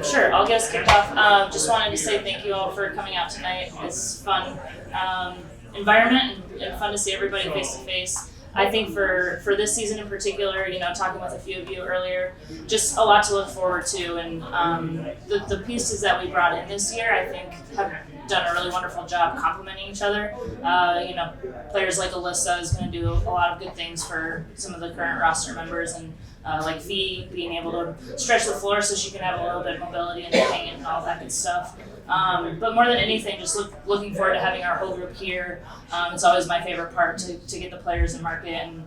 Sure. I'll get us kicked off. Just wanted to say thank you all for coming out tonight. It's fun environment and fun to see everybody face to face. I think for this season in particular, talking with a few of you earlier, just a lot to look forward to. And the pieces that we brought in this year, I think, have done a really wonderful job complementing each other. Players like Alyssa is going to do a lot of good things for some of the current roster members, and like Fee being able to stretch the floor so she can have a little bit of mobility and hang and all that good stuff. But more than anything, just looking forward to having our whole group here. It's always my favorite part to get the players in market and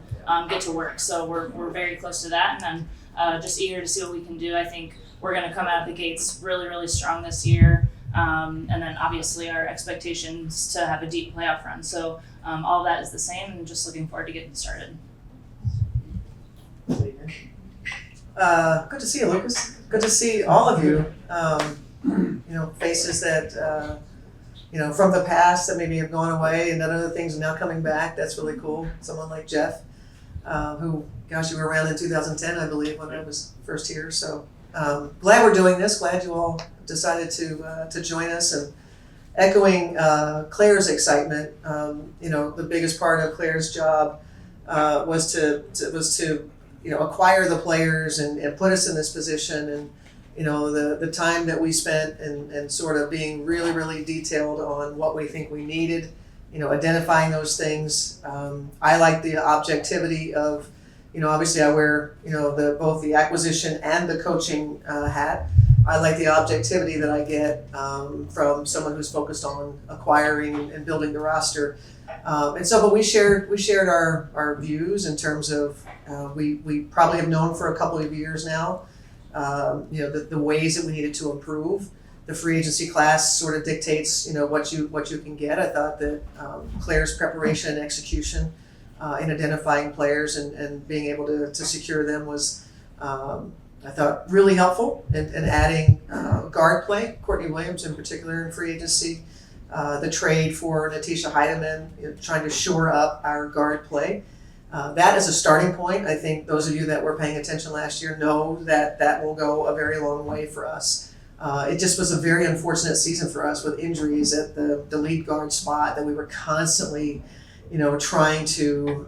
get to work. So we're very close to that, and then just eager to see what we can do. I think we're going to come out of the gates really, really strong this year. And then obviously our expectations to have a deep playoff run. So all of that is the same, and just looking forward to getting started. Good to see you, Lucas. Good to see all of you. Faces that, from the past that maybe have gone away and done other things and now coming back. That's really cool. Someone like Jeff, who, gosh, you were around in 2010, I believe, when I was first here. So glad we're doing this. Glad you all decided to join us. And echoing Clare's excitement, the biggest part of Clare's job was to acquire the players and put us in this position. And the time that we spent and sort of being really, really detailed on what we think we needed, identifying those things. I like the objectivity of, obviously I wear, both the acquisition and the coaching hat. I like the objectivity that I get from someone who's focused on acquiring and building the roster. But we shared our views in terms of we probably have known for a couple of years now, the ways that we needed to improve. The free agency class sort of dictates, what you can get. I thought that Clare's preparation and execution in identifying players and being able to secure them was, I thought, really helpful in adding guard play, Courtney Williams in particular in free agency. The trade for Natisha Heidemann, trying to shore up our guard play. That is a starting point. I think those of you that were paying attention last year know that will go a very long way for us. It just was a very unfortunate season for us with injuries at the lead guard spot that we were constantly, trying to,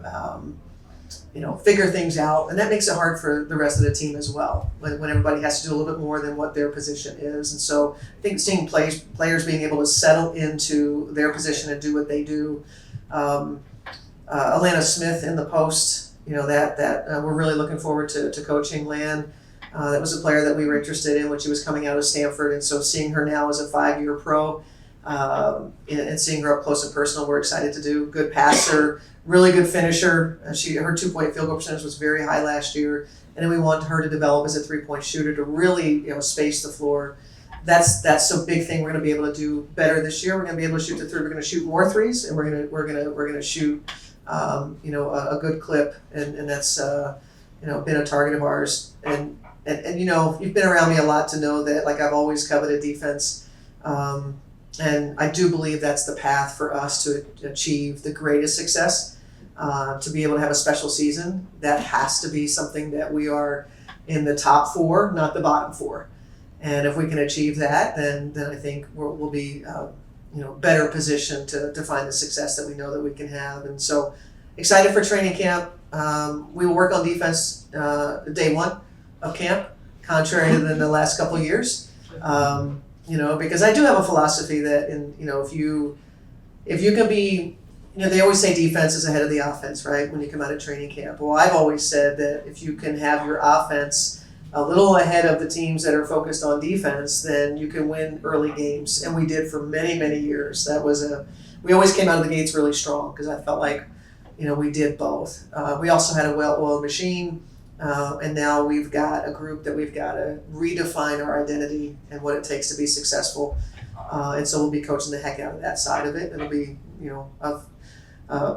figure things out. And that makes it hard for the rest of the team as well, when everybody has to do a little bit more than what their position is. And so I think seeing players being able to settle into their position and do what they do. Alana Smith in the post, that we're really looking forward to coaching. Lan, that was a player that we were interested in when she was coming out of Stanford, and so seeing her now as a 5-year pro and seeing her up close and personal, we're excited to do. Good passer, really good finisher. Her 2-point field goal percentage was very high last year, and then we want her to develop as a 3-point shooter to really space the floor. That's a big thing we're going to be able to do better this year. We're going to be able to shoot the three. We're going to shoot more threes, and we're going to shoot a good clip, and that's been a target of ours. And you've been around me a lot to know that I've always coveted defense, and I do believe that's the path for us to achieve the greatest success. To be able to have a special season, that has to be something that we are in the top 4, not the bottom 4. And if we can achieve that, then I think we'll be better positioned to find the success that we know that we can have. And so excited for training camp. We will work on defense day 1 of camp, contrary to the last couple of years. Because I do have a philosophy that if you can be, they always say defense is ahead of the offense, right? When you come out of training camp. Well, I've always said that if you can have your offense a little ahead of the teams that are focused on defense, then you can win early games. And we did for many, many years. We always came out of the gates really strong because I felt like, we did both. We also had a well-oiled machine, and now we've got a group that we've got to redefine our identity and what it takes to be successful. And so we'll be coaching the heck out of that side of it. It'll be, of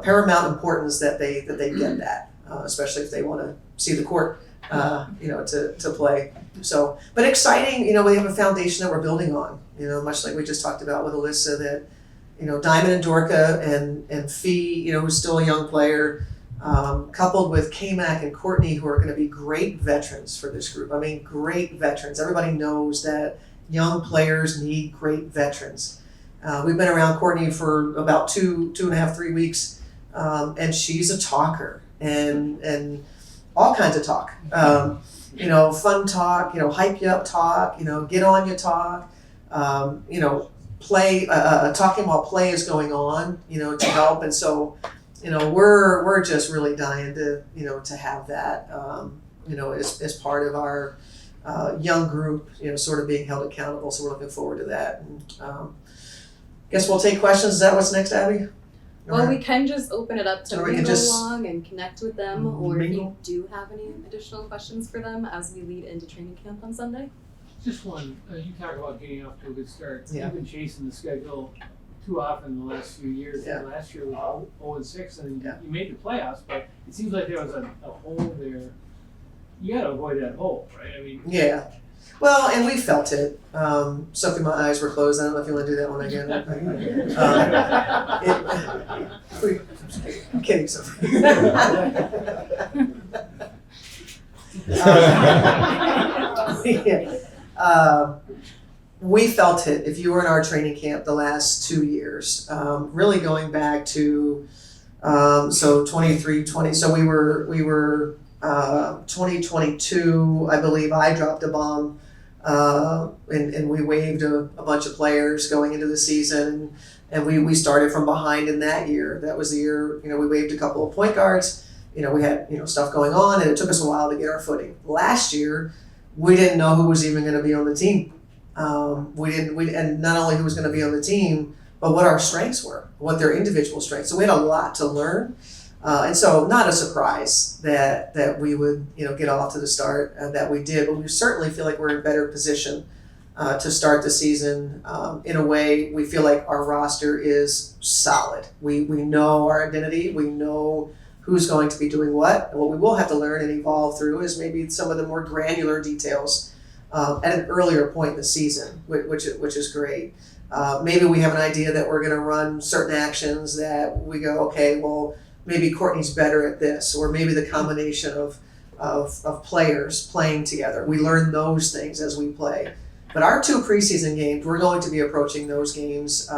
paramount importance that they get that, especially if they want to see the court. To play. So, but exciting, we have a foundation that we're building on, much like we just talked about with Alyssa, that, Diamond and Dorka and Fee, who's still a young player, coupled with K-Mac and Courtney, who are going to be great veterans for this group. I mean, great veterans. Everybody knows that young players need great veterans. We've been around Courtney for about 2.5, 3 weeks, and she's a talker and all kinds of talk. Fun talk, hype you up talk, get on you talk, play, talking while play is going on, to help. And so, we're just really dying to have that, as part of our young group, sort of being held accountable. So we're looking forward to that. And guess we'll take questions. Is that what's next, Abby? Well, we can just open it up to Or we mingle can just along and connect with them, or if mingle? you do have any additional questions for them as we lead into training camp on Sunday. Just one, you talk about getting off to a good start. Yeah. You've been chasing the schedule too often the last few years. Yeah. Last year was 0-6, and Yeah. you made the playoffs, but it seems like there was a hole there. You got to avoid that hole, right? I mean, Yeah. Well, and we felt it. Sophie, my eyes were closed. I don't know if you want to do that one again. I'm kidding, Sophie. We felt it. If you were in our training camp the last 2 years, really going back to 23, 20. So we were 2022. I believe I dropped a bomb, and we waived a bunch of players going into the season, and we started from behind in that year. That was the year we waived a couple of point guards. We had stuff going on, and it took us a while to get our footing. Last year, we didn't know who was even going to be on the team. And not only who was going to be on the team, but what our strengths were, what their individual strengths. So we had a lot to learn, and so not a surprise that we would get off to the start that we did. But we certainly feel like we're in a better position to start the season. In a way, we feel like our roster is solid. We know our identity. We know who's going to be doing what. And what we will have to learn and evolve through is maybe some of the more granular details at an earlier point in the season, which is great. Maybe we have an idea that we're going to run certain actions that we go, okay, well, maybe Courtney's better at this, or maybe the combination of players playing together. We learn those things as we play. But our 2 preseason games, we're going to be approaching those games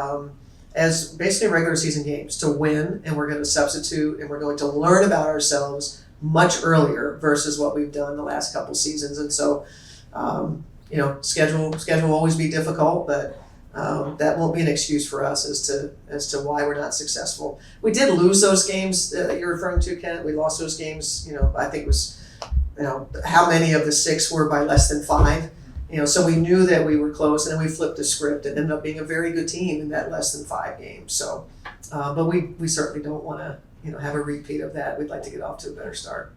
as basically regular season games to win, and we're going to substitute, and we're going to learn about ourselves much earlier versus what we've done the last couple seasons. And so, schedule will always be difficult, but that won't be an excuse for us as to why we're not successful. We did lose those games that you're referring to, Kent. We lost those games. I think it was, how many of the 6 were by less than 5. So we knew that we were close, and then we flipped the script and ended up being a very good team in that less than 5 games. So, but we certainly don't want to have a repeat of that. We'd like to get off to a better start.